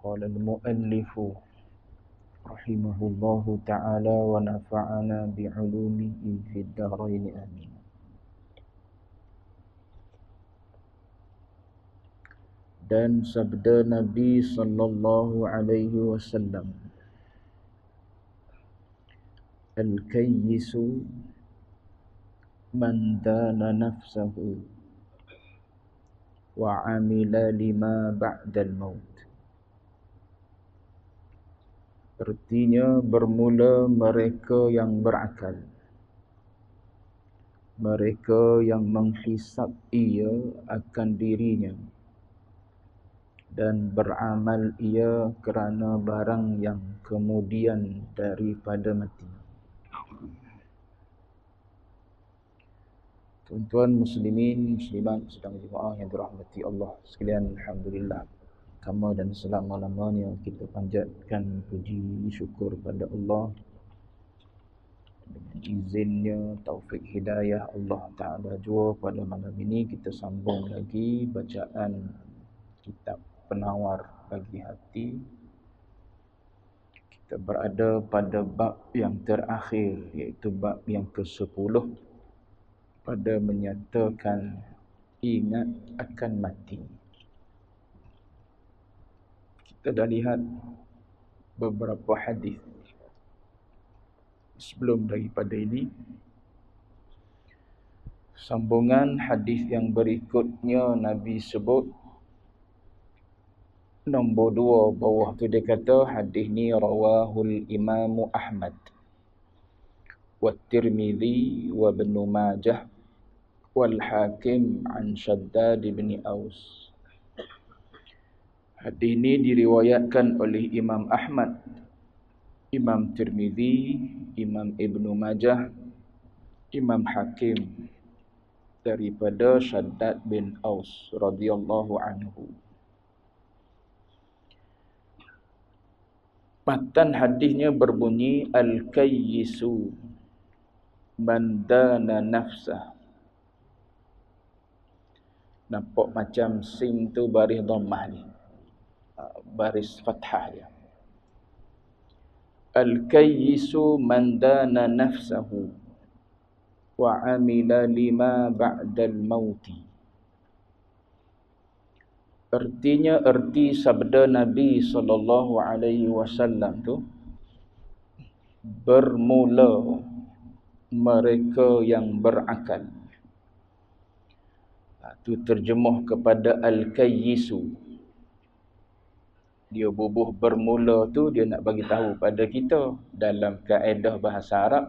قال المؤلف رحمه الله تعالى ونفعنا بعلومه في الدارين آمين. Dan sabda Nabi sallallahu alaihi wasallam, al-kayyisu man dana nafsahu wa amila lima ba'dal maut. Artinya bermula mereka yang berakal, mereka yang menghisap ia akan dirinya dan beramal ia kerana barang yang kemudian daripada mati. Tuan-tuan muslimin, muslimat sedang jemaah yang dirahmati Allah sekalian, alhamdulillah, kama dan selama-lamanya kita panjatkan puji syukur pada Allah. Dengan izinnya, taufik hidayah Allah Ta'ala jua, pada malam ini kita sambung lagi bacaan kitab Penawar Bagi Hati. Kita berada pada bab yang terakhir, iaitu bab yang ke-10, pada menyatakan ingat akan mati. Kita dah lihat beberapa hadis sebelum daripada ini. Sambungan hadis yang berikutnya Nabi sebut nombor 2 bawah tu, dia kata hadis ni rawahul Imam Ahmad wa Tirmizi wa Ibn Majah wal Hakim an Shaddad bin Aus. Hadis ini diriwayatkan oleh Imam Ahmad, Imam Tirmizi, Imam Ibn Majah, Imam Hakim daripada Shaddad bin Aus radhiyallahu anhu. Matan hadisnya berbunyi al-kayyisu man dana nafsah. Nampak macam sin tu baris dhammah ni, baris fathah dia. Al-kayyisu man dana nafsahu wa amila lima ba'dal mauti. Artinya, erti sabda Nabi sallallahu alaihi wasallam tu, bermula mereka yang berakal. Itu terjemuh kepada al-kayyisu. Dia bubuh bermula tu, dia nak bagi tahu pada kita dalam kaedah bahasa Arab,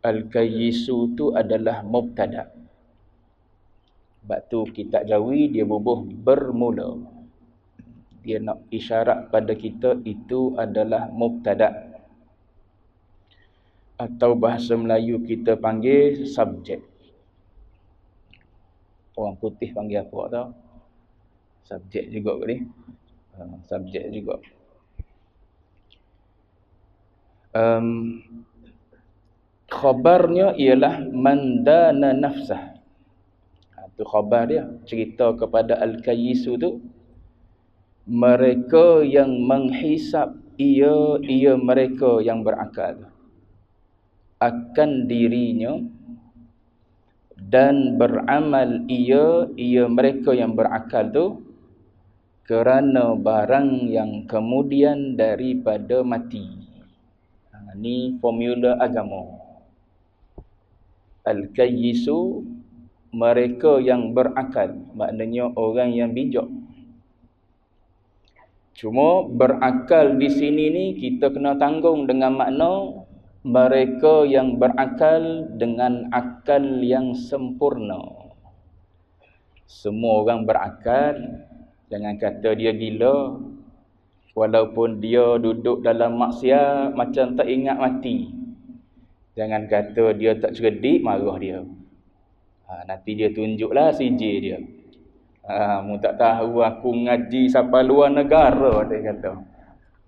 al-kayyisu tu adalah mubtada'. Sebab tu kitab Jawi dia bubuh bermula. Dia nak isyarat pada kita itu adalah mubtada'. Atau bahasa Melayu kita panggil subjek. Orang putih panggil apa tau? Subjek juga ni. Subjek juga. Khabarnya ialah man dana nafsah. Itu khabar dia, cerita kepada al-kayyisu tu, mereka yang menghisap ia mereka yang berakal akan dirinya dan beramal ia mereka yang berakal tu kerana barang yang kemudian daripada mati. Ini formula agama. Al-kayyisu, mereka yang berakal, maknanya orang yang bijak. Cuma berakal di sini ni kita kena tanggung dengan makna mereka yang berakal dengan akal yang sempurna. Semua orang berakal, jangan kata dia gila. Walaupun dia duduk dalam maksiat macam tak ingat mati, jangan kata dia tak cerdik, marah dia. Nanti dia tunjuklah CJ dia. Mu tak tahu aku ngaji sampai luar negara, dia kata.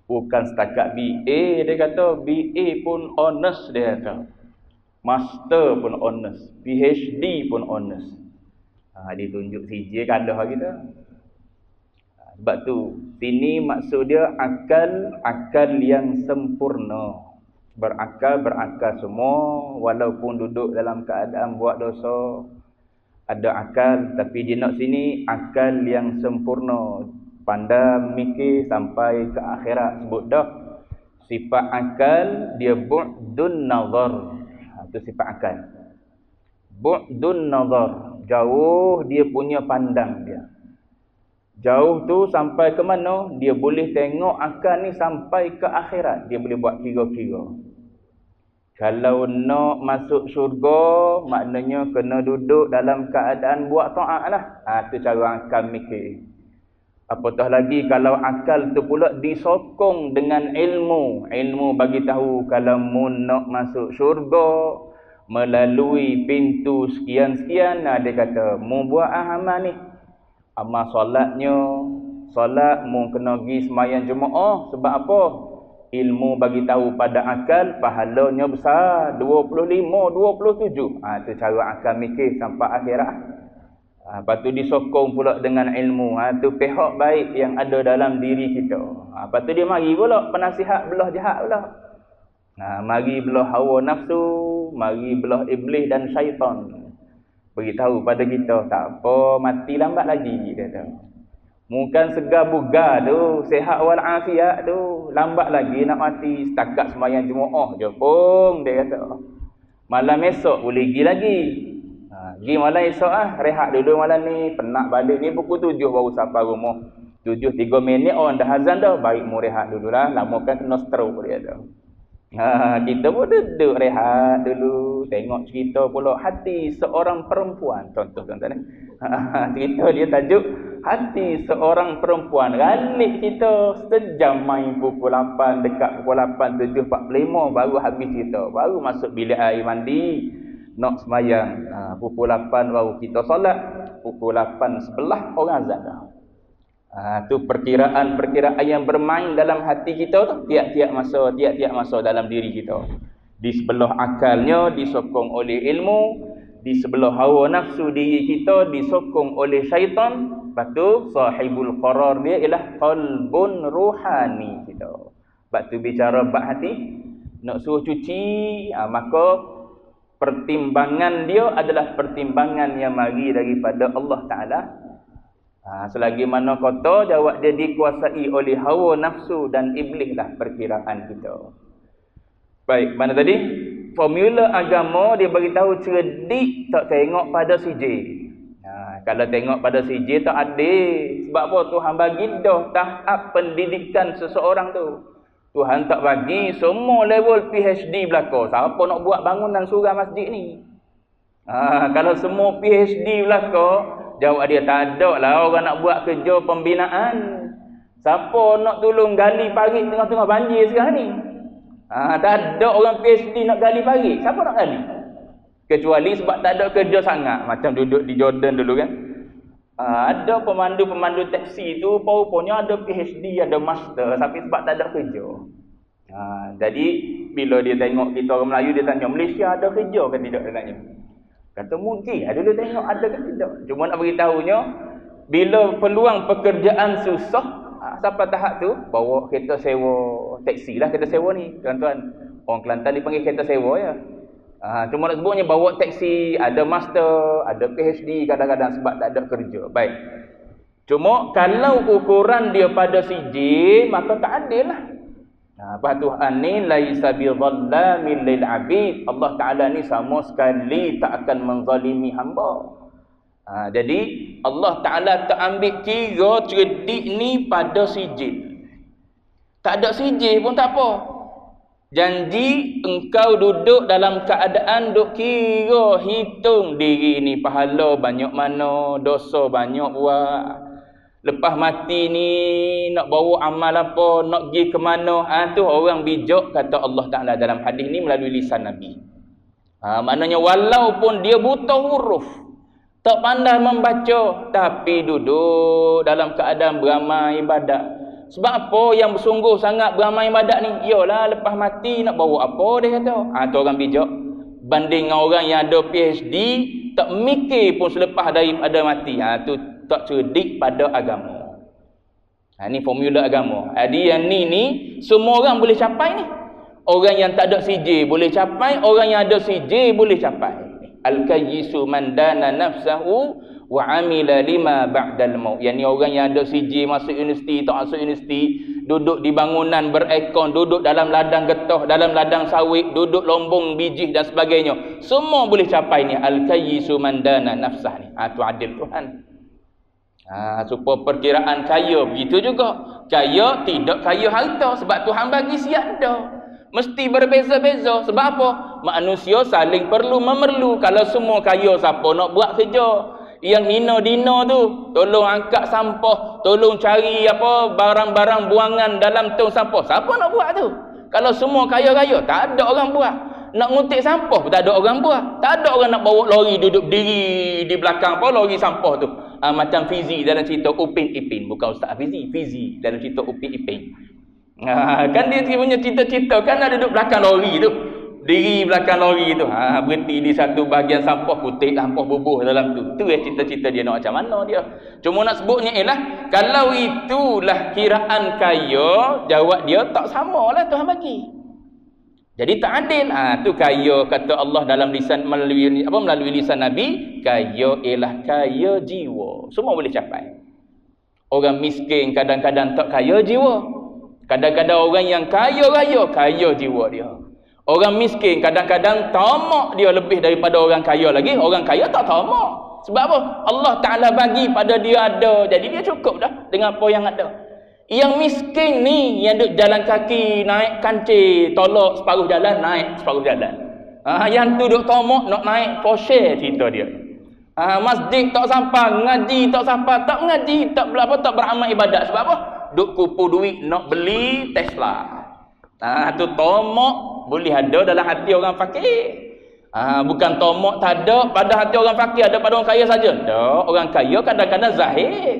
Bukan setakat BA, dia kata. BA pun honest, dia kata. Master pun honest. PhD pun honest. Dia tunjuk CJ kalah kita. Sebab tu sini maksud dia akal yang sempurna. Berakal semua walaupun duduk dalam keadaan buat dosa. Ada akal, tapi dia nak sini akal yang sempurna. Pandai mikir sampai ke akhirat. Sebut dah sifat akal dia bu'dun nazar. Itu sifat akal. Bu'dun nazar, jauh dia punya pandang dia. Jauh tu sampai ke mana? Dia boleh tengok akal ni sampai ke akhirat. Dia boleh buat kira-kira. Kalau nak masuk syurga, maknanya kena duduk dalam keadaan buat ta'at lah. Tu cara akal mikir. Apatah lagi kalau akal tu pula disokong dengan ilmu. Ilmu bagi tahu kalau mu nak masuk syurga melalui pintu sekian-sekian. Dia kata, mu buat amal ni. Amal solat mu kena pergi sembahyang Jumaat. Sebab apa? Ilmu bagi tahu pada akal pahalanya besar, 25, 27. Tu cara akal mikir sampai akhirat. Lepas tu disokong pula dengan ilmu. Tu pihak baik yang ada dalam diri kita. Lepas tu dia mari pula penasihat belah jahat pula. Mari belah hawa nafsu, mari belah iblis dan syaitan. Beritahu pada kita, tak apa, mati lambat lagi, dia kata. Bukan segar bugar tu, sihat wal afiat tu, lambat lagi nak mati. Setakat sembahyang Jumaat je pun, dia kata. Malam esok boleh pergi lagi. Pergi malam esok rehat dulu malam ni, penat balik ni pukul 7 baru sampai rumah. 7:03 orang dah azan dah, baik mu rehat dululah, lama kan kena stroke, dia kata. Kita pun duduk rehat dulu, tengok cerita pula hati seorang perempuan. Contoh tuan-tuan. Cerita dia tajuk hati seorang perempuan. Galik kita sejam main pukul 8, dekat pukul 8, 7:45 baru habis cerita. Baru masuk bilik air mandi, nak sembahyang. Pukul 8 baru kita solat, pukul 8:11 orang azan dah. Tu perkiraan yang bermain dalam hati kita tu tiap-tiap masa dalam diri kita. Di sebelah akalnya disokong oleh ilmu, di sebelah hawa nafsu diri kita disokong oleh syaitan. Lepas tu sahibul qarar dia ialah qalbun ruhani kita. Lepas tu bicara bab hati, nak suruh cuci, maka pertimbangan dia adalah pertimbangan yang mari daripada Allah Ta'ala. Selagi mana kata jawab dia dikuasai oleh hawa nafsu dan iblis lah perkiraan kita. Baik, mana tadi? Formula agama dia beritahu cerdik tak tengok pada sijil. Kalau tengok pada sijil tak adil. Sebab apa? Tuhan bagi dah tahap pendidikan seseorang tu. Tuhan tak bagi semua level PhD belaka. Siapa nak buat bangunan surau masjid ni? Kalau semua PhD belaka, jawab dia, tak ada lah orang nak buat kerja pembinaan. Siapa nak tolong gali parit tengah-tengah banjir sekarang ni? Tak ada orang PhD nak gali parit. Siapa nak gali? Kecuali sebab tak ada kerja sangat. Macam duduk di Jordan dulu kan. Ada pemandu taksi tu, rupanya ada PhD, ada master. Tapi sebab tak ada kerja. Jadi, bila dia tengok kita orang Melayu, dia tanya, Malaysia ada kerja ke tidak? Dia tanya. Kata mungkin, ada dia tengok ada ke tidak. Cuma nak beritahunya, bila peluang pekerjaan susah, sampai tahap tu, bawa kereta sewa, taksi lah kereta sewa ni. Tuan-tuan, orang Kelantan dipanggil kereta sewa ya. Cuma nak sebutnya bawa taksi, ada master, ada PhD kadang-kadang sebab tak ada kerja. Baik. Cuma kalau ukuran dia pada sijil, maka tak adil lah. Tuhan ni laisa bidhallamin lil abid. Allah Taala ni sama sekali tak akan menzalimi hamba. Jadi Allah Taala tak ambil kira cerdik ni pada sijil. Tak ada sijil pun tak apa. Janji engkau duduk dalam keadaan duk kira hitung diri ni pahala banyak mana, dosa banyak buat. Lepas mati ni nak bawa amal apa, nak pergi ke mana, tu orang bijak kata Allah Ta'ala dalam hadis ni melalui lisan Nabi. Maknanya walaupun dia buta huruf, tak pandai membaca, tapi duduk dalam keadaan beramal ibadat. Sebab apa yang bersungguh sangat beramal ibadat ni? Yalah lepas mati nak bawa apa dia kata. Tu orang bijak. Banding orang yang ada PhD, tak mikir pun selepas daripada mati. Tu tak cerdik pada agama. Ni formula agama. Jadi yang ni semua orang boleh capai ni. Orang yang tak ada CJ boleh capai, orang yang ada CJ boleh capai. Al-kayyisu man dana nafsahu wa amila lima ba'dal maut. Yang ni orang yang ada CJ, masuk universiti, tak masuk universiti, duduk di bangunan berekon, duduk dalam ladang getah, dalam ladang sawit, duduk lombong biji dan sebagainya. Semua boleh capai ni. Al-kayyisu man dana nafsah ni. Tu adil Tuhan. Supaya perkiraan kaya begitu juga. Kaya tidak kaya harta, sebab Tuhan bagi siap dah. Mesti berbeza-beza. Sebab apa? Manusia saling perlu memerlu. Kalau semua kaya, siapa nak buat kerja? Yang hina dina tu, tolong angkat sampah, tolong cari barang-barang buangan dalam tong sampah. Siapa nak buat tu? Kalau semua kaya-kaya, tak ada orang buat. Nak ngutik sampah pun tak ada orang buat. Tak ada orang nak bawa lori duduk berdiri di belakang lori sampah tu. Macam Fizi dalam cerita Upin Ipin. Bukan Ustaz Fizi dalam cerita Upin Ipin. Kan dia punya cita-cita kan ada duduk belakang lori tu, diri belakang lori tu, berhenti di satu bahagian sampah, kutip sampah bubuh dalam tu. Tu cita-cita dia nak macam mana dia. Cuma nak sebutnya ialah kalau itulah kiraan kaya, jawab dia tak samalah Tuhan bagi. Jadi tak adil. Tu kaya kata Allah dalam lisan melalui lisan Nabi, kaya ialah kaya jiwa. Semua boleh capai. Orang miskin kadang-kadang tak kaya jiwa. Kadang-kadang orang yang kaya raya, kaya jiwa dia. Orang miskin kadang-kadang tamak dia lebih daripada orang kaya lagi. Orang kaya tak tamak. Sebab apa? Allah Ta'ala bagi pada dia ada. Jadi dia cukup dah dengan apa yang ada. Yang miskin ni, yang duduk jalan kaki, naik kancil, tolak separuh jalan, naik separuh jalan. Yang tu duduk tamak nak naik Porsche cerita dia. Masjid tak sampai, ngaji tak sampai, tak mengaji, tak beramal ibadat. Sebab apa? Duk kumpul duit nak beli Tesla. Tu tomak boleh ada dalam hati orang fakir. Bukan tomak tak ada pada hati orang fakir, ada pada orang kaya saja. Tak, orang kaya kadang-kadang zahir.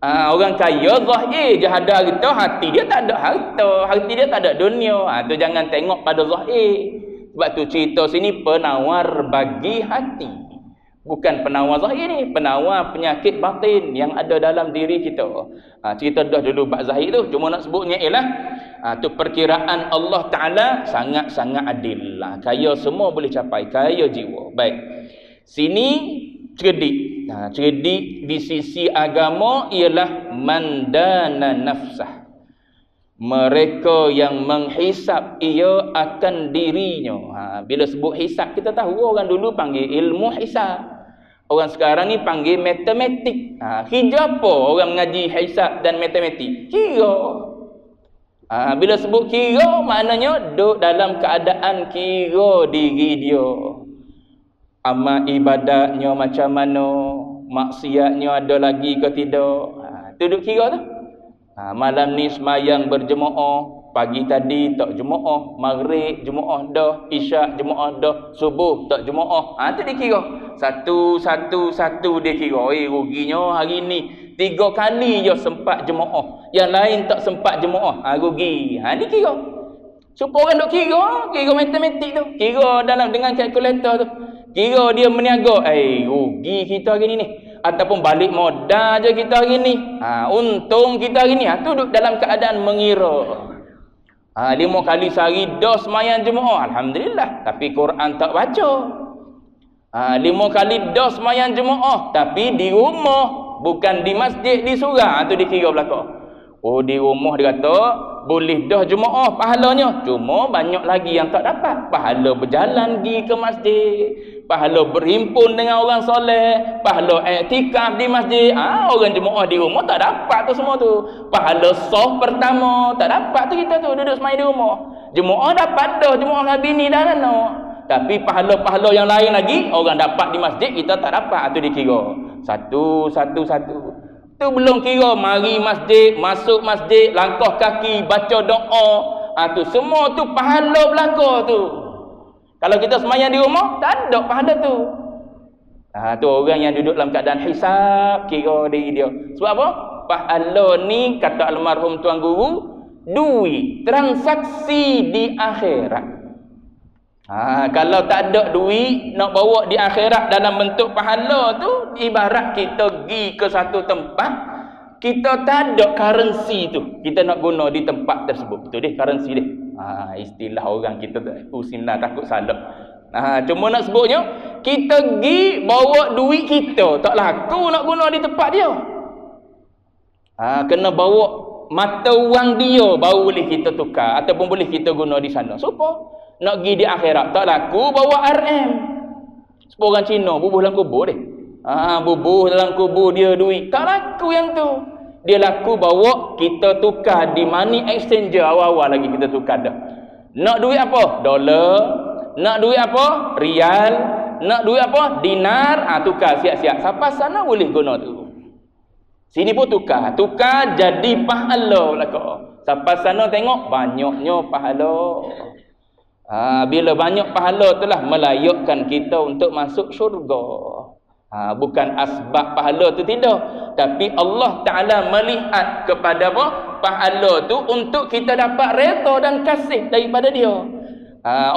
Orang kaya zahir je ada harta, hati dia tak ada harta, hati dia tak ada dunia. Tu jangan tengok pada zahir. Sebab tu cerita sini penawar bagi hati. Bukan penawar zahir ni, penawar penyakit batin yang ada dalam diri kita. Cerita dah dulu bab zahir tu, cuma nak sebutnya ialah tu perkiraan Allah Ta'ala sangat-sangat adil. Kaya semua boleh capai, kaya jiwa. Baik. Sini cerdik. Cerdik di sisi agama ialah mandana nafsah. Mereka yang menghisap ia akan dirinya. Bila sebut hisap, kita tahu orang dulu panggil ilmu hisap. Orang sekarang ni panggil matematik. Kira apa orang mengaji hisab dan matematik? Kira. Bila sebut kira, maknanya duduk dalam keadaan kira diri dia. Amal ibadatnya macam mana, maksiatnya ada lagi ke tidak. Duduk kira tu. Malam ni semayang berjemaah, pagi tadi tak jemaah, maghrib jemaah dah, isyak jemaah dah, subuh tak jemaah. Tu dia kira. Satu dia kira. Ruginya hari ni 3 kali je sempat jemaah, yang lain tak sempat jemaah. Rugi. Ni kira. Supaya orang duk kira matematik tu. Kira dengan kalkulator tu. Kira dia meniaga. Rugi kita hari ni. Ataupun balik modal je kita hari ni. Untung kita hari ni. Tu duduk dalam keadaan mengira. 5 kali sehari dah sembahyang jemaah, alhamdulillah, tapi Quran tak baca. 5 kali dah sembahyang jemaah, tapi di rumah, bukan di masjid, di surau. Tu dikira belakang. Di rumah dia kata boleh dah jemaah pahalanya, cuma banyak lagi yang tak dapat. Pahala berjalan pergi ke masjid, pahala berhimpun dengan orang soleh, pahala iktikaf di masjid. Orang jemaah di rumah tak dapat tu semua tu. Pahala saf pertama tak dapat tu, kita tu duduk semai di rumah. Jemaah dapat dah, jemaah dengan bini dan anak. Tapi pahala-pahala yang lain lagi orang dapat di masjid, kita tak dapat. Tu dikira satu. Tu belum kira mari masjid, masuk masjid, langkah kaki, baca doa. Tu semua tu pahala belaka tu. Kalau kita semayang di rumah, tak ada pahala tu. Tu orang yang duduk dalam keadaan hisab, kira diri dia. Sebab apa? Pahala ni, kata almarhum Tuan Guru, duit, transaksi di akhirat. Kalau tak ada duit nak bawa di akhirat dalam bentuk pahala tu, ibarat kita pergi ke satu tempat, kita tak ada currency tu kita nak guna di tempat tersebut. Betul deh, currency deh. Istilah orang kita usimlah takut salah. Cuma nak sebutnya, kita pergi bawa duit kita, tak laku nak guna di tempat dia. Kena bawa mata wang dia baru boleh kita tukar ataupun boleh kita guna di sana. Supaya nak pergi di akhirat tak laku bawa RM. Supaya orang Cina bubuh dalam kubur deh. Bubuh dalam kubur dia duit. Tak laku yang tu. Dia laku bawa kita tukar di money exchanger awal-awal lagi kita tukar dah. Nak duit apa? Dolar. Nak duit apa? Rial. Nak duit apa? Dinar. Tukar siap-siap. Sampai sana boleh guna tu. Sini pun tukar. Tukar jadi pahala belaka. Sampai sana tengok banyaknya pahala. Bila banyak pahala telah melayakkan kita untuk masuk syurga. Bukan asbab pahala tu tidak, tapi Allah Ta'ala melihat kepada apa? Pahala tu untuk kita dapat redha dan kasih daripada dia.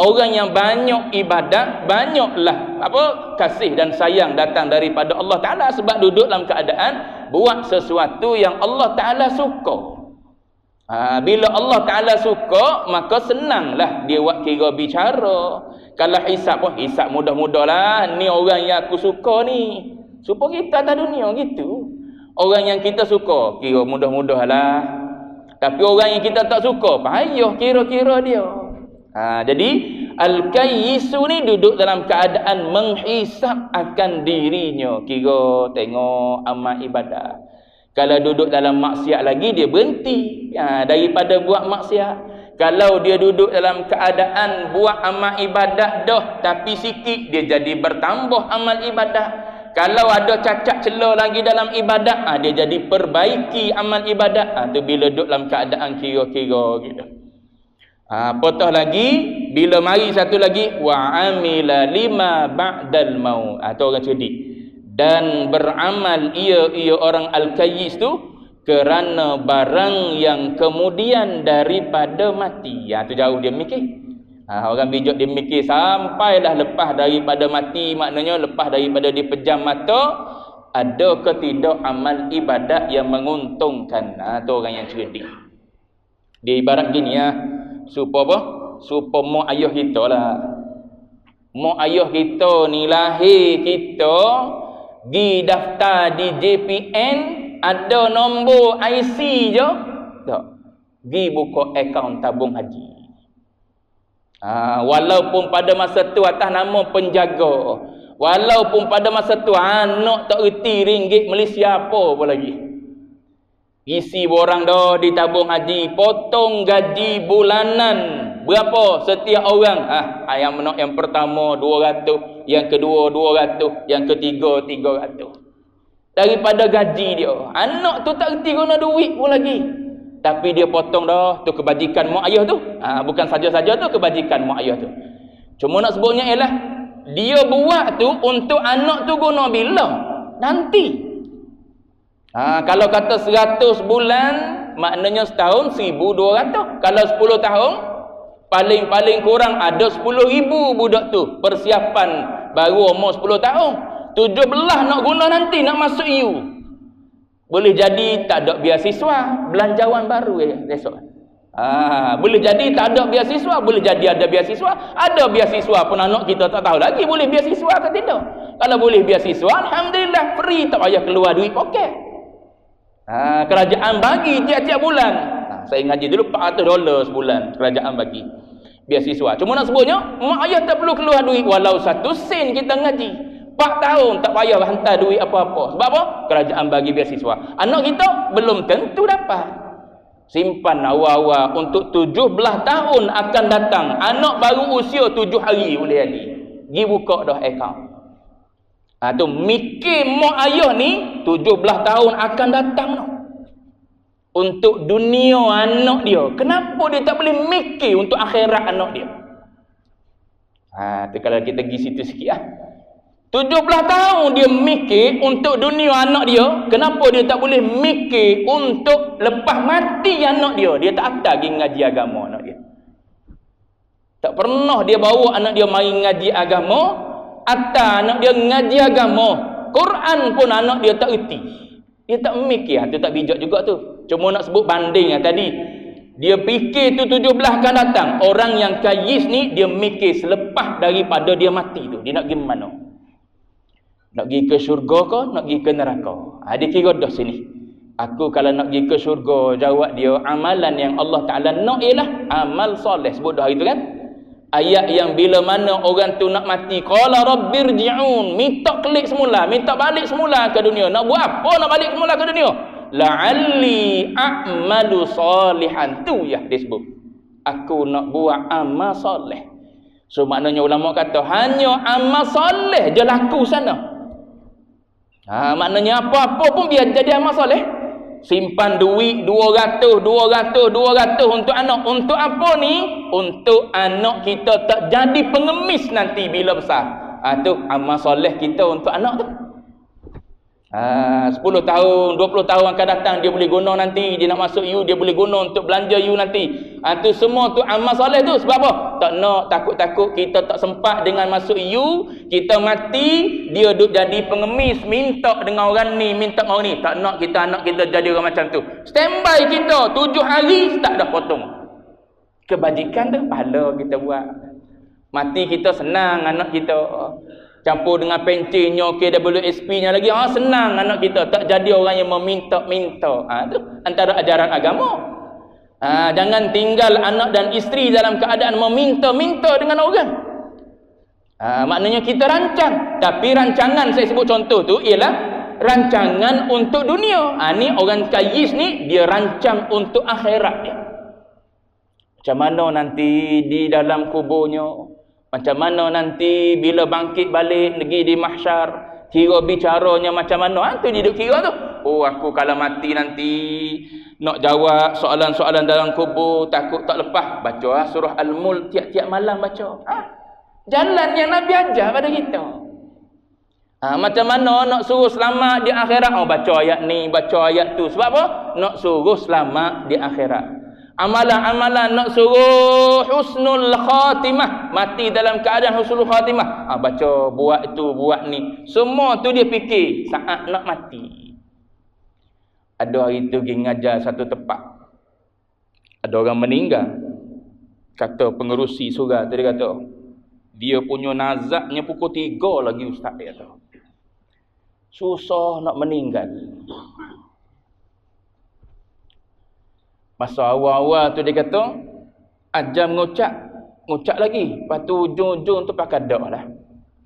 Orang yang banyak ibadat, banyaklah kasih dan sayang datang daripada Allah Ta'ala sebab duduk dalam keadaan buat sesuatu yang Allah Ta'ala suka. Bila Allah Ta'ala suka, maka senanglah dia buat kira bicara. Kalau hisap pun, hisap mudah-mudahlah. Ni orang yang aku suka ni. Supaya kita atas dunia gitu. Orang yang kita suka, kira mudah-mudahlah. Tapi orang yang kita tak suka, payah kira-kira dia. Jadi, Al-Kayyisu ni duduk dalam keadaan menghisap akan dirinya. Kira tengok amal ibadah. Kalau duduk dalam maksiat lagi, dia berhenti daripada buat maksiat. Kalau dia duduk dalam keadaan buat amal ibadat dah, tapi sikit, dia jadi bertambah amal ibadat. Kalau ada cacat celah lagi dalam ibadat, dia jadi perbaiki amal ibadat. Tu bila duduk dalam keadaan kira-kira gitu. Potong lagi, bila mari satu lagi, wa amila lima ba'dal maut. Tu orang cerdik. Dan beramal ia orang Al-Kayyis tu kerana barang yang kemudian daripada mati. Tu jauh dia mikir. Orang bijak dia mikir sampailah lepas daripada mati, maknanya lepas daripada dipejam mata, ada ke tidak amal ibadat yang menguntungkan. Tu orang yang cerdik. Dia ibarat gini supaya apa? Supaya mak ayah kita lah. Mak ayah kita ni lahir kita, pergi daftar di JPN, ada nombor IC je, tak, pergi buka akaun tabung haji. Walaupun pada masa tu atas nama penjaga, walaupun pada masa tu anak tak reti ringgit Malaysia apa lagi, isi borang dah di tabung haji, potong gaji bulanan berapa setiap orang. Yang pertama 200, yang kedua 200, yang ketiga 300. Daripada gaji dia. Anak tu tak reti guna duit pun lagi, tapi dia potong dah. Tu kebajikan mak ayah tu. Bukan saja-saja tu kebajikan mak ayah tu. Cuma nak sebutnya ialah dia buat tu untuk anak tu guna bila? Nanti. Kalau kata 100 bulan, maknanya setahun 1,200. Kalau 10 tahun, paling-paling kurang ada 10,000 budak tu. Persiapan baru umur 10 tahun. 17 nak guna nanti, nak masuk EU. Boleh jadi tak ada beasiswa, belanjawan baru esok. Boleh jadi tak ada beasiswa, boleh jadi ada beasiswa. Ada beasiswa pun anak kita tak tahu lagi boleh beasiswa ke tidak. Kalau boleh beasiswa, alhamdulillah, free, tak payah keluar duit poket. Kerajaan bagi tiap-tiap bulan. Saya ngaji dulu $400 sebulan kerajaan bagi beasiswa. Cuma nak sebutnya, mak ayah tak perlu keluar duit walau 1 sen kita ngaji. 4 tahun tak payah hantar duit apa-apa. Sebab apa? Kerajaan bagi beasiswa. Anak kita belum tentu dapat. Simpan awal-awal untuk 17 tahun akan datang. Anak baru usia 7 hari boleh jadi. Pergi buka dah akaun. Tu mikir mak ayah ni 17 tahun akan datang no. Untuk dunia anak dia. Kenapa dia tak boleh mikir untuk akhirat anak dia? Tu kalau kita pergi situ sikit 17 tahun dia mikir untuk dunia anak dia. Kenapa dia tak boleh mikir untuk lepas mati anak dia? Dia tak hantar pergi ngaji agama anak dia. Tak pernah dia bawa anak dia main ngaji agama. Hantar anak dia ngaji agama. Quran pun anak dia tak erti. Dia tak mikir. Tu tak bijak juga tu. Cuma nak sebut banding tadi. Dia fikir tu 17 akan datang. Orang yang kayis ni, dia mikir selepas daripada dia mati tu. Dia nak pergi mana? Nak pergi ke syurga ke? Nak pergi ke neraka? Dia kira dah sini. Aku kalau nak pergi ke syurga, jawab dia, amalan yang Allah Ta'ala nak ialah amal soleh. Sebut dah itu kan? Ayat yang bila mana orang tu nak mati, qala rabbirji'un, minta klik semula, minta balik semula ke dunia. Nak buat apa nak balik semula ke dunia? La'alli a'malu salihan. Tu ya dia sebut. Aku nak buat amal soleh. So maknanya ulama kata hanya amal soleh je laku sana. Maknanya apa-apa pun biar jadi amal soleh. Simpan duit 200 untuk anak. Untuk apa ni? Untuk anak kita tak jadi pengemis nanti bila besar. Tu amal soleh kita untuk anak tu. 10 tahun, 20 tahun akan datang dia boleh guna nanti. Dia nak masuk you, dia boleh guna untuk belanja you nanti. Tu semua tu amal soleh tu. Sebab apa? Tak nak, takut-takut kita tak sempat dengan masuk you, kita mati, dia duduk jadi pengemis, minta dengan orang ni, minta dengan orang ni. Tak nak kita anak kita jadi orang macam tu. Standby kita 7 hari tak dah potong. Kebajikan tu pahala kita buat. Mati kita senang anak kita. Campur dengan pencinnya, KWSP-nya lagi. Senang anak kita. Tak jadi orang yang meminta-minta. Tu antara ajaran agama. Jangan tinggal anak dan isteri dalam keadaan meminta-minta dengan orang. Maknanya kita rancang. Tapi rancangan saya sebut contoh tu ialah rancangan untuk dunia. Ni orang kayis ni, dia rancang untuk akhirat dia. Macam mana nanti di dalam kuburnya, macam mana nanti bila bangkit balik pergi di mahsyar, kira bicaranya macam mana. Tu dia duk kira tu. Aku kalau mati nanti nak jawab soalan-soalan dalam kubur, takut tak lepas. Baca surah Al-Mulk tiap-tiap malam baca. Jalan yang Nabi ajar pada kita. Macam mana nak suruh selamat di akhirat? Baca ayat ni, baca ayat tu. Sebab apa? Nak suruh selamat di akhirat. Amalan-amalan nak suruh husnul khatimah, mati dalam keadaan husnul khatimah. Baca, buat itu, buat ni. Semua tu dia fikir saat nak mati. Ada hari tu pergi ngajar satu tempat. Ada orang meninggal. Kata pengerusi surau tu, dia kata, dia punya nazaknya pukul 3 lagi ustaz dia kata. Susah nak meninggal. Masa awal-awal tu dia kata, ajam ngucap lagi. Lepas tu ujung-ujung tu pakai dak lah.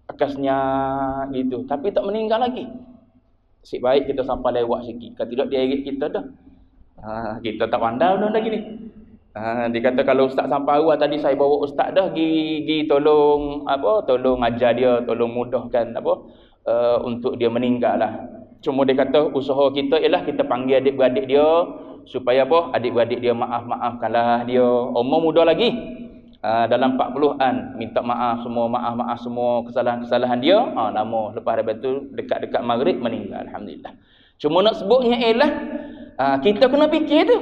Pakai senyap gitu. Tapi tak meninggal lagi. Asyik baik kita sampai lewat sikit. Kalau tidak dia irit kita dah. Kita tak pandai dah gini. Dia kata kalau ustaz sampai awal tadi saya bawa ustaz dah pergi tolong tolong ajar dia, tolong mudahkan untuk dia meninggal lah. Cuma dia kata usaha kita ialah kita panggil adik-beradik dia supaya adik-beradik dia maafkanlah dia. Umur muda lagi. Dalam 40-an minta maaf semua kesalahan-kesalahan dia. Lama lepas daripada tu dekat-dekat maghrib meninggal, alhamdulillah. Cuma nak sebutnya ialah kita kena fikir tu.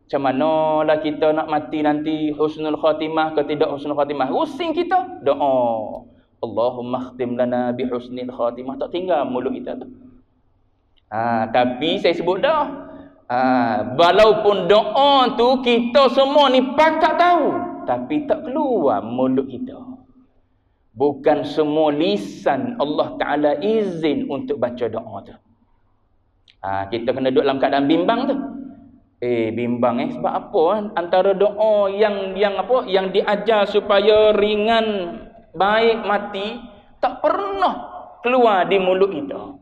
Macam manalah kita nak mati nanti, husnul khatimah ke tidak husnul khatimah. Rusing kita doa. Allahumma khtim lana bi husnil khatimah. Tak tinggal mulut kita tu. Tapi saya sebut dah. Walaupun doa tu kita semua ni pakak tahu, tapi tak keluar mulut kita. Bukan semua lisan Allah Ta'ala izin untuk baca doa tu. Kita kena duduk dalam keadaan bimbang tu. Bimbang sebab apa? Antara doa yang diajar supaya ringan, baik, mati, tak pernah keluar di mulut kita.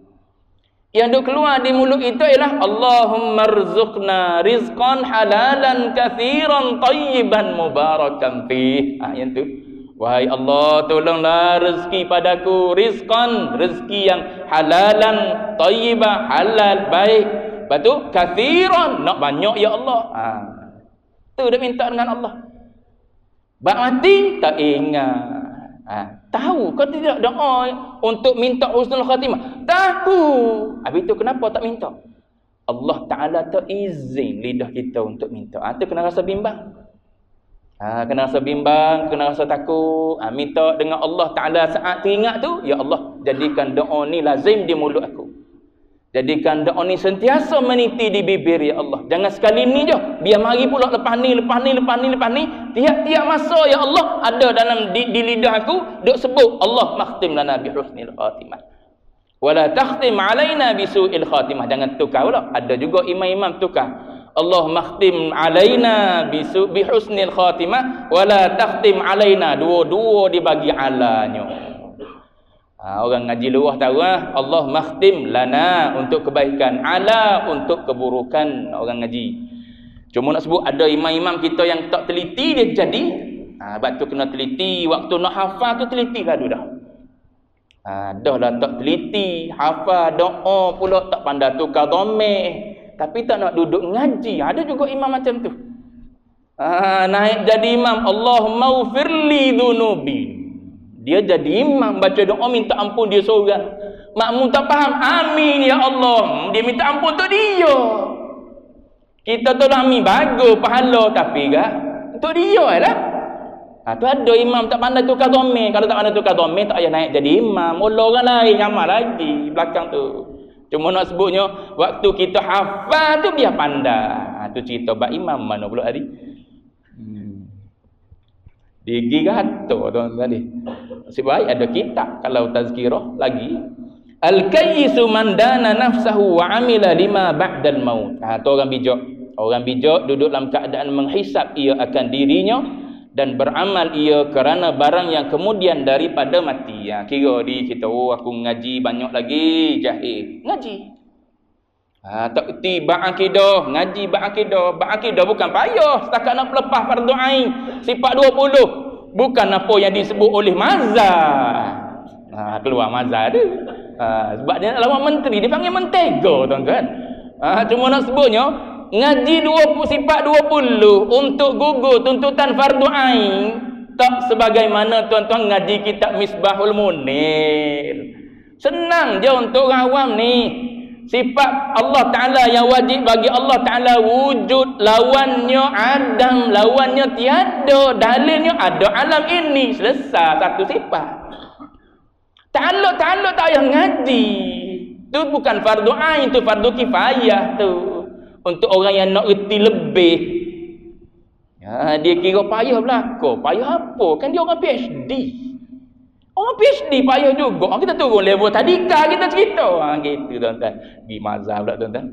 Yang duk keluar di mulut kita ialah Allahumma rzuqna rizqan halalan kathiran tayyiban mubarakan fih. Yang tu. Wahai Allah, tolonglah rezeki padaku, rizqan, rezeki yang halalan, tayyibah, halal, baik. Lepas tu kathiran, nak banyak ya Allah. Tu dia minta dengan Allah. Bak mati tak ingat. Tahu kau tidak doa untuk minta husnul khatimah? Tahu. Habis tu kenapa tak minta? Allah Ta'ala tak izin lidah kita untuk minta. Tu kena rasa bimbang. Kena rasa bimbang, kena rasa takut. Minta dengan Allah Ta'ala saat teringat tu, ya Allah, jadikan doa ni lazim di mulut aku. Jadikan doa ni sentiasa meniti di bibir ya Allah. Jangan sekali ni je, biar mari pula lepas ni. Tiap-tiap masa ya Allah ada dalam di lidah aku duk sebut Allah makhtim lana bi husnil khatimah. Wala takhtim alaina bi su'il khatimah. Jangan tukar pula. Ada juga imam-imam tukar. Allah makhtim alaina bi husnil khatimah wala takhtim alaina. Dua-dua dibagi alanya. Orang ngaji luah tahu Allah makhtim lana untuk kebaikan, ala untuk keburukan orang ngaji. Cuma nak sebut ada imam-imam kita yang tak teliti dia jadi. Sebab tu kena teliti, waktu nak hafal tu teliti lah dah. Dah lah tak teliti, hafal doa pula tak pandai tukar dhamir, tapi tak nak duduk ngaji. Ada juga imam macam tu. Naik jadi imam, Allahumma ufirli dhunubi. Dia jadi imam baca doa minta ampun dia seorang. Makmum tak faham, amin ya Allah. Dia minta ampun untuk dia. Kita tolong amin bagus pahala tapi untuk dia lah. Tu ada imam tak pandai tukar dhamir. Kalau tak pandai tukar dhamir tak payah naik jadi imam. Orang lain ngamal lagi belakang tu. Cuma nak sebutnya waktu kita hafal tu biar pandai. Tu cerita bab imam mana pula tadi. Digi gato tuan tadi. Sebaik ada kitab kalau tazkirah lagi. Al-kayyisu man dana nafsahu wa amila lima ba'dal maut. Tu orang bijak. Orang bijak duduk dalam keadaan menghisap ia akan dirinya dan beramal ia kerana barang yang kemudian daripada mati. Kira kita aku ngaji banyak lagi jahil. Ngaji. Tak erti ba'akidah, ngaji ba'akidah. Ba'akidah bukan payah setakat nak lepas fardu ain sifat 20. Bukan apa yang disebut oleh mazhab. Keluar mazhab tu. Sebab dia nak lawan menteri, dia panggil mentega tuan-tuan. Cuma nak sebutnya ngaji 20 sifat 20 untuk gugur tuntutan fardu ain tak sebagaimana tuan-tuan ngaji kitab Misbahul Munir. Senang je untuk orang awam ni. Sifat Allah Ta'ala yang wajib bagi Allah Ta'ala wujud, lawannya adam, lawannya tiada, dalilnya ada alam ini. Selesai satu sifat. Ta'aluk tak payah ngaji. Tu bukan fardu ain, tu fardu kifayah tu. Untuk orang yang nak erti lebih. Dia kira payah belaka. Payah apa? Kan dia orang PhD. Orang PhD payah juga. Kita turun level tadika kita cerita. Gitu tuan-tuan. Pergi mazhab pula tuan-tuan.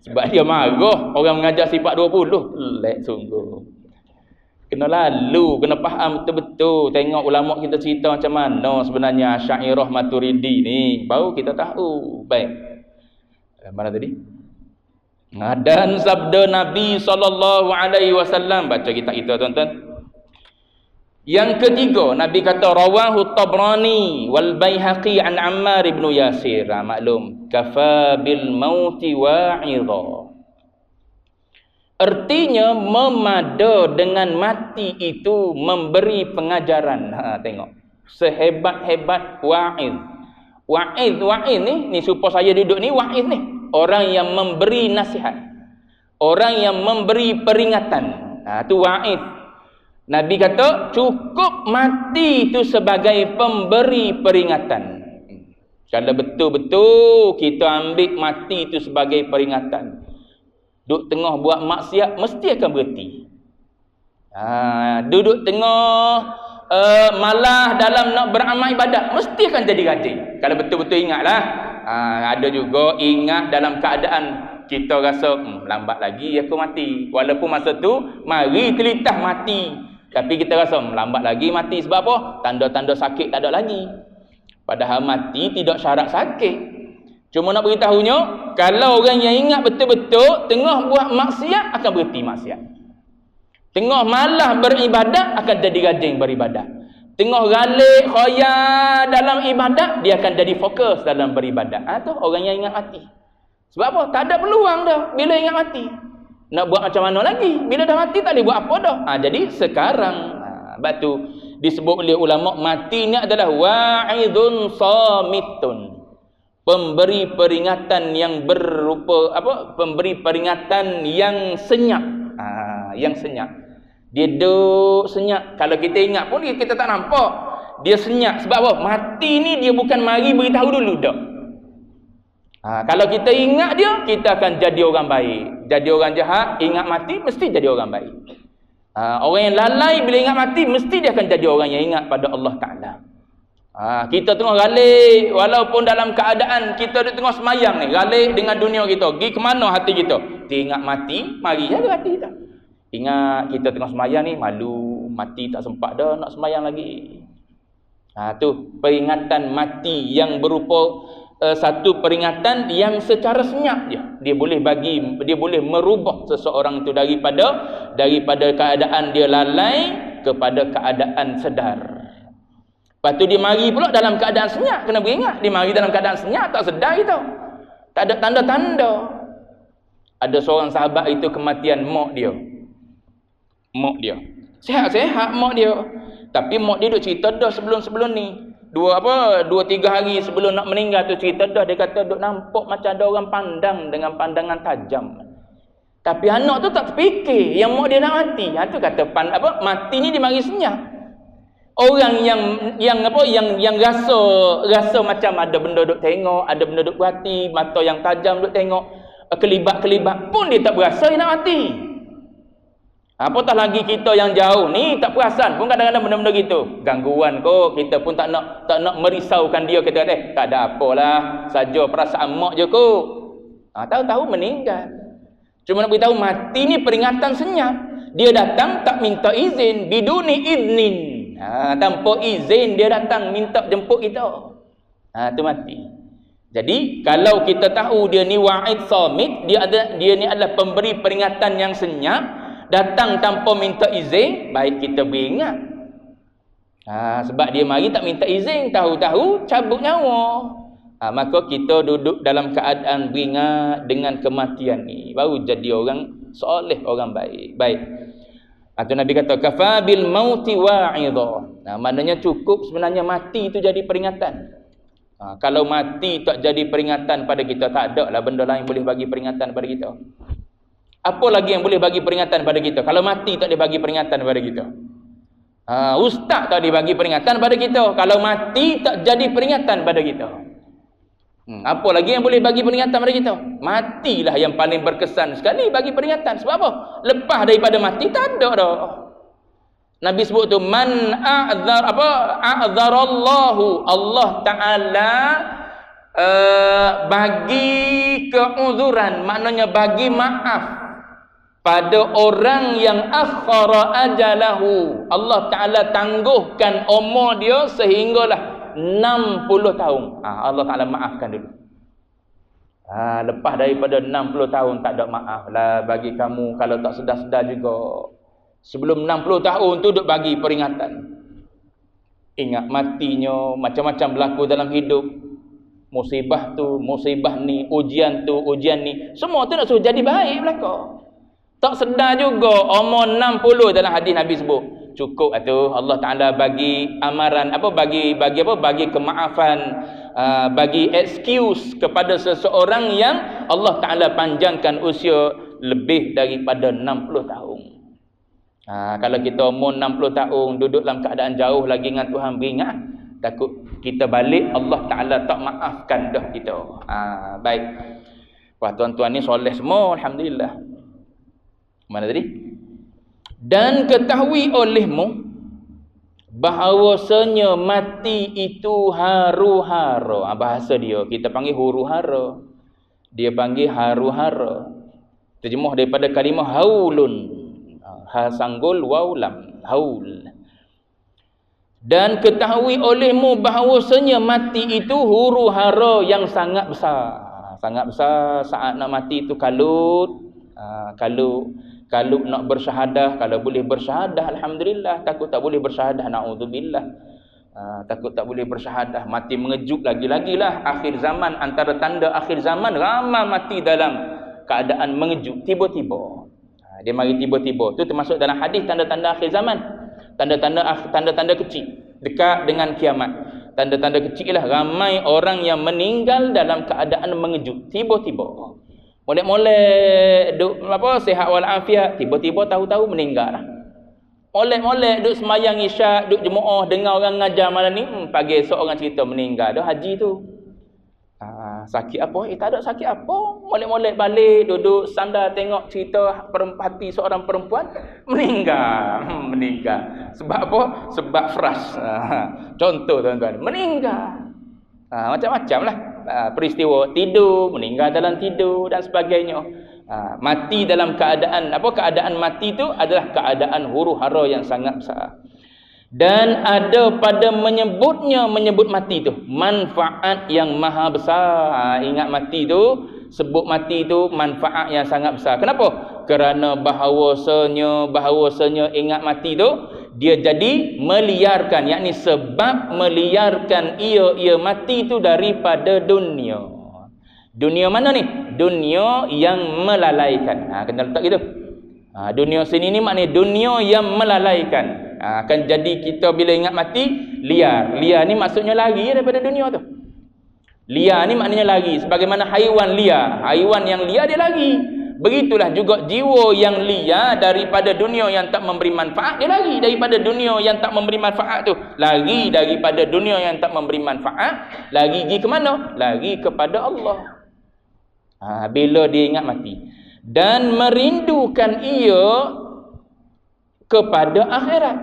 Sebab dia marah orang mengajar sifat 20. Lek sungguh. Kena lalu, kena faham betul-betul. Tengok ulama kita cerita macam mana sebenarnya Asy'ariyah Maturidi ni. Baru kita tahu. Baik. Mana tadi? Dan sabda Nabi SAW. Baca kitab kita tuan-tuan. Yang ketiga, Nabi kata rawahu Tabrani wal Baihaqi an Ammar ibn Yasir. Maklum, kafa bil mauti wa'idha. Artinya memada dengan mati itu memberi pengajaran. Tengok. Sehebat-hebat wa'id. Wa'id ni supaya saya duduk ni wa'id ni. Orang yang memberi nasihat. Orang yang memberi peringatan. Tu wa'id. Nabi kata cukup mati itu sebagai pemberi peringatan. Kalau betul-betul kita ambil mati itu sebagai peringatan, duduk tengah buat maksiat mesti akan berhenti. Duduk tengah malah dalam nak beramal ibadat mesti akan jadi rajin. Kalau betul-betul ingatlah. Ada juga ingat dalam keadaan kita rasa lambat lagi aku mati. Walaupun masa tu mari telitah mati. Tapi kita rasa lambat lagi mati. Sebab apa? Tanda-tanda sakit tak ada lagi. Padahal mati tidak syarat sakit. Cuma nak beritahunya, kalau orang yang ingat betul-betul tengah buat maksiat akan berhenti maksiat. Tengah malah beribadat akan jadi rajin beribadat. Tengah galik khoyar dalam ibadat, dia akan jadi fokus dalam beribadat. Tu orang yang ingat mati. Sebab apa? Tak ada peluang dah bila ingat mati. Nak buat macam mana lagi? Bila dah mati tak boleh buat apa dah. Jadi sekarang sebab tu disebut oleh ulama mati ni adalah wa'idun samitun. Pemberi peringatan yang berupa pemberi peringatan yang senyap. Yang senyap. Dia duduk senyap. Kalau kita ingat pun kita tak nampak. Dia senyap. Sebab apa? Mati ni dia bukan mari beritahu dulu dah. Kalau kita ingat dia, kita akan jadi orang baik. Jadi orang jahat, ingat mati, mesti jadi orang baik. Orang yang lalai bila ingat mati, mesti dia akan jadi orang yang ingat pada Allah Ta'ala. Kita tengah galik, walaupun dalam keadaan kita tengah semayang ni, galik dengan dunia kita. Pergi ke mana hati kita? Dia ingat mati, mari jaga hati kita. Ingat kita tengah semayang ni, malu, mati tak sempat dah nak semayang lagi. Tu peringatan mati yang berupa satu peringatan yang secara senyap je. Dia boleh merubah seseorang itu daripada keadaan dia lalai kepada keadaan sedar. Lepas tu dia mari pula dalam keadaan senyap. Kena beringat, dia mari dalam keadaan senyap, tak sedar itu. Tak ada tanda-tanda. Ada seorang sahabat itu kematian mak dia. Sehat-sehat mak dia. Tapi mak dia duk cerita dah sebelum ni. 2-3 hari sebelum nak meninggal tu cerita dah, dia kata duk nampak macam ada orang pandang dengan pandangan tajam. Tapi anak tu tak terfikir yang mak dia nak mati. Tu kata mati ni dia mari senyap. Orang yang rasa macam ada benda duk tengok, ada benda duk perhati, mata yang tajam duk tengok, kelibat-kelibat pun dia tak berasa dia nak mati. Apatah lagi kita yang jauh ni tak perasan pun kadang-kadang benda-benda gitu. Gangguan kok, kita pun tak nak merisaukan dia. Kita kata tak ada apalah, saja perasaan mak je kok. Tahu-tahu meninggal. Cuma nak beritahu mati ni peringatan senyap. Dia datang tak minta izin, biduni idnin. Tanpa izin dia datang minta jemput kita. Tu mati. Jadi kalau kita tahu dia ni wa'id samit, dia ni adalah pemberi peringatan yang senyap, datang tanpa minta izin, baik kita beringat. Sebab dia mari tak minta izin, tahu-tahu cabut nyawa. Maka kita duduk dalam keadaan beringat dengan kematian ni, baru jadi orang soleh, orang baik. Atau Nabi kata kafa bil mauti wa'idha. Maknanya cukup sebenarnya mati itu jadi peringatan. Kalau mati tak jadi peringatan pada kita, tak ada lah benda lain boleh bagi peringatan pada kita. Apa lagi yang boleh bagi peringatan pada kita? Kalau mati tak dia bagi peringatan pada kita. Ustaz tak dia bagi peringatan pada kita. Kalau mati tak jadi peringatan pada kita. Apa lagi yang boleh bagi peringatan pada kita? Matilah yang paling berkesan sekali bagi peringatan. Sebab apa? Lepas daripada mati tak ada dah. Nabi sebut tu man a'dzarallahu, Allah Ta'ala bagi keuzuran, maknanya bagi maaf pada orang yang akhara ajalahu. Allah Ta'ala tangguhkan umur dia sehinggalah 60 tahun. Allah Ta'ala maafkan dulu. Lepas daripada 60 tahun tak ada maaf lah bagi kamu kalau tak sedar-sedar juga. Sebelum 60 tahun tu duk bagi peringatan. Ingat matinya, macam-macam berlaku dalam hidup. Musibah tu, musibah ni, ujian tu, ujian ni. Semua tu nak suruh jadi baik belaka. Tak sedar juga umur 60 dalam hadis Nabi sebut. Cukup tu Allah Ta'ala bagi amaran bagi kemaafan, bagi excuse kepada seseorang yang Allah Ta'ala panjangkan usia lebih daripada 60 tahun. Kalau kita umur 60 tahun duduk dalam keadaan jauh lagi dengan Tuhan, beringat takut kita balik Allah Ta'ala tak maafkan dah kita. Baik. Wah, tuan-tuan ni soleh semua, alhamdulillah. Mana tadi? Dan ketahui olehmu bahawasanya mati itu haru-hara. Bahasa dia kita panggil huru-hara, dia panggil haru-hara. Terjemuh daripada kalimah haulun, ha sanggul waw lam, haul. Dan ketahui olehmu bahawasanya mati itu huru-hara yang sangat besar. Sangat besar. Saat nak mati itu kalut. Kalau nak bersyahadah, kalau boleh bersyahadah alhamdulillah, takut tak boleh bersyahadah naudzubillah. Takut tak boleh bersyahadah, mati mengejut lagi-lagilah. Akhir zaman, antara tanda akhir zaman ramai mati dalam keadaan mengejut tiba-tiba. Dia mari tiba-tiba. Tu termasuk dalam hadis tanda-tanda akhir zaman. Tanda-tanda kecil dekat dengan kiamat. Tanda-tanda kecil lah ramai orang yang meninggal dalam keadaan mengejut tiba-tiba. Molek-molek duk sihat walafiat, tiba-tiba tahu-tahu meninggal. Molek-molek duk semayang isyak, duk jemaah dengar orang ngajar malam ni, pagi esok orang cerita meninggal dah haji tu. Sakit apa? Tak ada sakit apa. Molek-molek balik, duduk sandar tengok cerita perempati seorang perempuan meninggal. Meninggal. Sebab apa? Sebab fras. Contoh tuan-tuan, meninggal. Macam-macam lah. Peristiwa tidur, meninggal dalam tidur dan sebagainya. Mati dalam keadaan apa? Keadaan mati itu adalah keadaan huru-hara yang sangat besar. Dan ada pada menyebut mati itu manfaat yang maha besar. Ingat mati itu, sebut mati itu manfaat yang sangat besar. Kenapa? Kerana bahawasanya ingat mati itu dia jadi meliarkan, yakni sebab meliarkan ia mati itu daripada dunia. Dunia mana ni? Dunia yang melalaikan. Kena letak gitu. Dunia sini ni maknanya dunia yang melalaikan. Akan jadi kita bila ingat mati, liar. Liar ni maksudnya lari daripada dunia tu. Liar ni maknanya lari. Sebagaimana haiwan liar. Haiwan yang liar dia lari. Begitulah juga jiwa yang liar daripada dunia yang tak memberi manfaat, dia lari daripada dunia yang tak memberi manfaat tu. Lari daripada dunia yang tak memberi manfaat, lari pergi ke mana? Lari kepada Allah. Bila dia ingat mati. Dan merindukan ia kepada akhirat.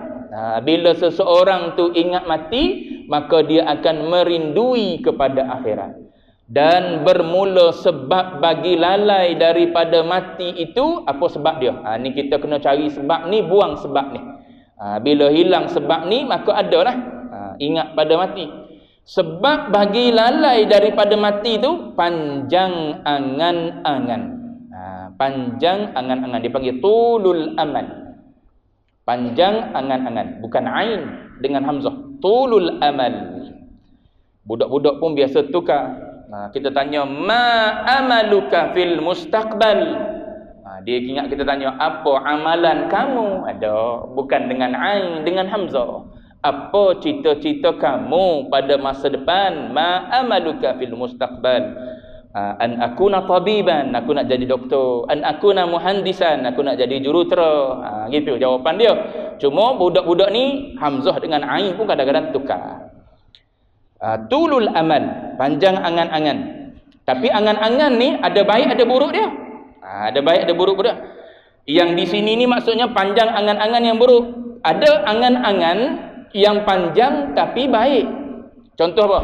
Bila seseorang tu ingat mati, maka dia akan merindui kepada akhirat. Dan bermula sebab bagi lalai daripada mati itu, apa sebab dia? Ni kita kena cari sebab ni, buang sebab ni. Bila hilang sebab ni, maka adalah ingat pada mati. Sebab bagi lalai daripada mati itu panjang angan-angan. Panjang angan-angan, dipanggil tulul amal. Panjang angan-angan, bukan ain dengan hamzah. Tulul amal. Budak-budak pun biasa tukar. Kita tanya, ma amaluka fil mustaqbal. Dia ingat kita tanya, apa amalan kamu? Ada, bukan dengan ain, dengan hamzah. Apa cita-cita kamu pada masa depan? Ma amaluka fil mustaqbal. An akuna tabiban, aku nak jadi doktor. An akuna muhandisan, aku nak jadi jurutera. Gitu jawapan dia. Cuma budak-budak ni hamzah dengan ain pun kadang-kadang tukar. Tulul amal, panjang angan-angan. Tapi angan-angan ni ada baik ada buruk dia. Ada baik ada buruk dia. Yang di sini ni maksudnya panjang angan-angan yang buruk. Ada angan-angan yang panjang tapi baik. Contoh apa?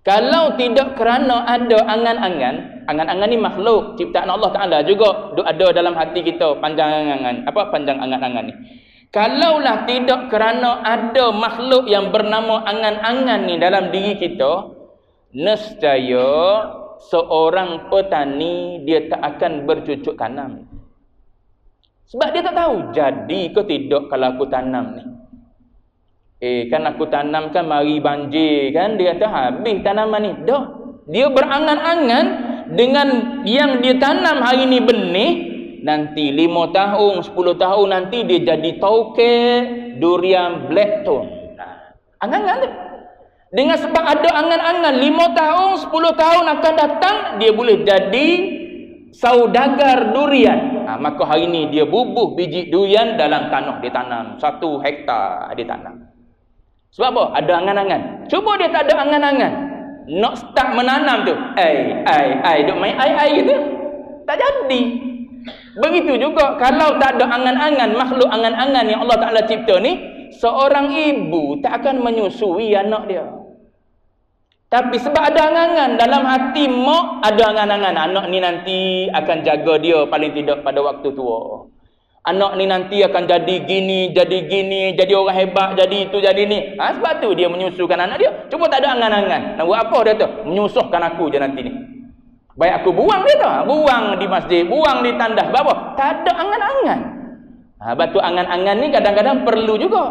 Kalau tidak kerana ada angan-angan, angan-angan ni makhluk ciptaan Allah Taala juga ada dalam hati kita, panjang angan-angan. Apa panjang angan-angan ni? Kalaulah tidak kerana ada makhluk yang bernama angan-angan ni dalam diri kita, nescaya seorang petani dia tak akan bercucuk tanam. Sebab dia tak tahu jadi ke tidak kalau aku tanam ni. Kan aku tanam kan mari banjir kan, dia kata habis tanaman ni. Dah, dia berangan-angan dengan yang dia tanam hari ni benih, nanti 5 tahun, 10 tahun nanti dia jadi tauke durian blackthorn. Angan-angan tu. Dengan sebab ada angan-angan 5 tahun, 10 tahun akan datang, dia boleh jadi saudagar durian. Maka hari ni dia bubuh biji durian dalam tanah dia tanam. 1 hektar dia tanam. Sebab apa? Ada angan-angan. Cuba dia tak ada angan-angan, nak start menanam tu, duk main ai gitu, tak jadi. Begitu juga kalau tak ada angan-angan, makhluk angan-angan yang Allah Ta'ala cipta ni, seorang ibu tak akan menyusui anak dia. Tapi sebab ada angan-angan dalam hati mak, ada angan-angan anak ni nanti akan jaga dia paling tidak pada waktu tua. Anak ni nanti akan jadi gini, jadi orang hebat, jadi itu, jadi ni. Sebab tu dia menyusukan anak dia. Cuma tak ada angan-angan. Nak buat apa dia tu? Menyusuhkan aku je nanti ni. Baik aku buang dia tu. Buang di masjid, buang di tandas. Sebab apa? Tak ada angan-angan. Sebab tu angan-angan ni kadang-kadang perlu juga.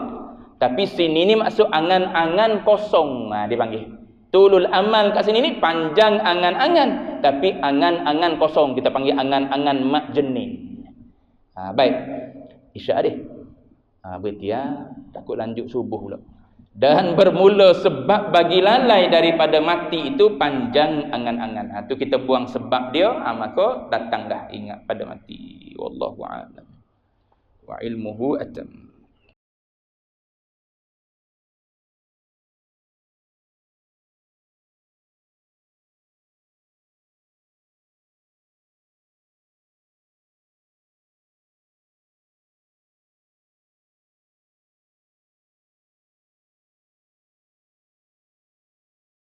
Tapi sini ni maksud angan-angan kosong. Dia panggil. Tulul amal kat sini ni panjang angan-angan. Tapi angan-angan kosong. Kita panggil angan-angan mak jenin. Baik, isyak deh. Berarti takut lanjut subuh pula. Dan bermula sebab bagi lalai daripada mati itu panjang angan-angan. Tu kita buang sebab dia, maka datang dah ingat pada mati. Wallahu a'lam. Wa ilmuhu atam.